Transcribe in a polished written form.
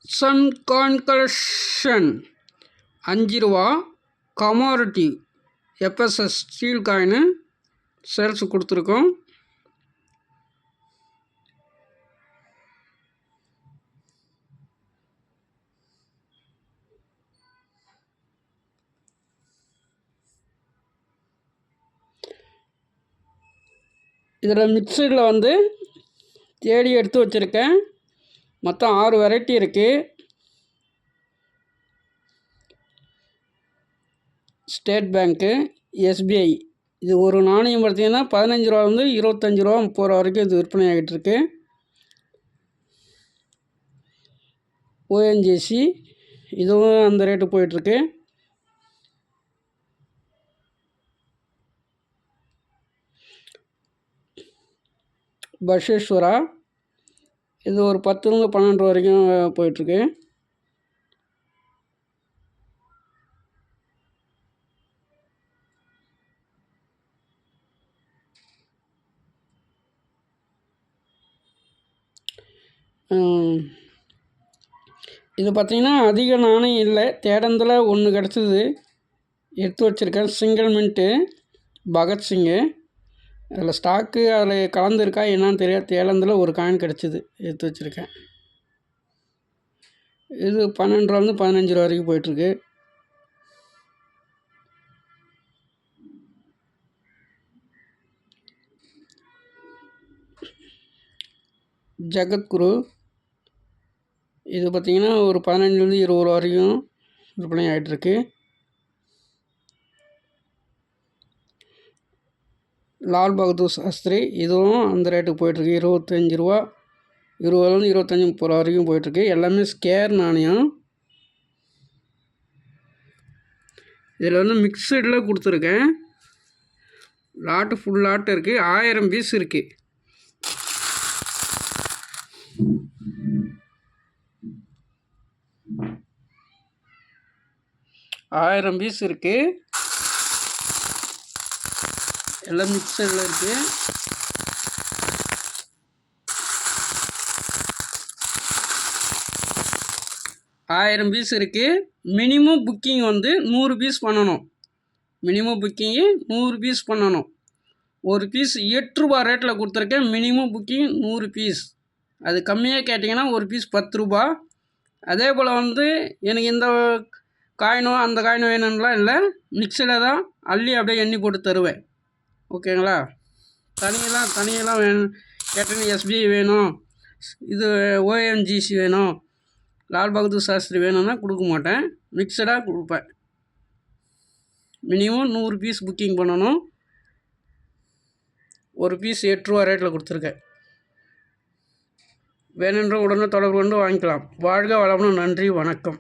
Sun coin collection 5 ரூபா commodity FSS steel coin sales கொடுத்துருக்கோம். இதில் மிக்சரில் தேடி எடுத்து வச்சுருக்கேன். மொத்தம் 6 வெரைட்டி இருக்குது. ஸ்டேட் பேங்க்கு, எஸ்பிஐ. இது ஒரு நாணயம் பார்த்தீங்கன்னா 15 ரூபாலேருந்து 25 ரூபா 30 ரூபா வரைக்கும் இது விற்பனை ஆகிட்டு இருக்கு. ஓஎன்ஜிசி இதுவும் அந்த ரேட்டு போயிட்டுருக்கு. பசேஸ்வரா இது ஒரு 10லேருந்து 12 வரைக்கும் போயிட்டுருக்கு. இது பார்த்திங்கன்னா அதிக நாணயம் இல்லை, தேடந்தில் ஒன்று கிடச்சிது எடுத்து வச்சுருக்கேன். Single mint Bhagat Singh. அதில் ஸ்டாக்கு அதில் கலந்துருக்கா என்னான்னு தெரியாது. தேடந்தில் ஒரு காயின் கிடச்சிது எடுத்து வச்சுருக்கேன். இது 12 ரூபாலேருந்து 15 ரூபா வரைக்கும் போயிட்டுருக்கு. ஜகத்குரு இது பார்த்திங்கன்னா ஒரு 15லேருந்து 20 ரூபா வரைக்கும் விற்பனை ஆகிட்டுருக்கு. லால் பகதூர் சாஸ்திரி இதுவும் அந்த ரேட்டுக்கு போயிட்டுருக்கு. 25 ரூபா 20லேருந்து 25 30 ரூபா வரைக்கும் போயிட்டுருக்கு. எல்லாமே ஸ்கேர் நாணயம். இதில் மிக்சடில் கொடுத்துருக்கேன். லாட்டு ஃபுல் லாட்டு இருக்குது. 1000 பீஸ் இருக்குது. ஆயிரம் பீஸ் இருக்குது. எல்லாம் மிக்சரில் இருக்குது. ஆயிரம் பீஸ் இருக்குது. மினிமம் புக்கிங் 100 பீஸ் பண்ணணும். மினிமம் புக்கிங்கு 100 பீஸ் பண்ணணும். ஒரு பீஸ் 8 ரூபா ரேட்டில் கொடுத்துருக்கேன். Minimum booking 100 piece. அது கம்மியாக கேட்டிங்கன்னா ஒரு பீஸ் 10 ரூபா. அதே போல் எனக்கு இந்த காயினோ அந்த காயினோ வேணும்லாம் இல்லை, மிக்சடில் தான் அள்ளி அப்படியே எண்ணி போட்டு தருவேன். ஓகேங்களா? தனியெல்லாம் வேணும் கேட்டீங்கன்னா எஸ்பிஐ வேணும், இது ஓஎன்ஜிசி வேணும், லால் பகதூர் சாஸ்திரி வேணும்னா கொடுக்க மாட்டேன். மிக்சடாக கொடுப்பேன். மினிமம் 100 பீஸ் புக்கிங் பண்ணணும். ஒரு பீஸ் 8 ரூபா ரேட்டில் கொடுத்துருக்கேன். வேணுன்ற உடனே தொடர்பு கொண்டு வாங்கிக்கலாம். வாழ்க வளமுடன். நன்றி, வணக்கம்.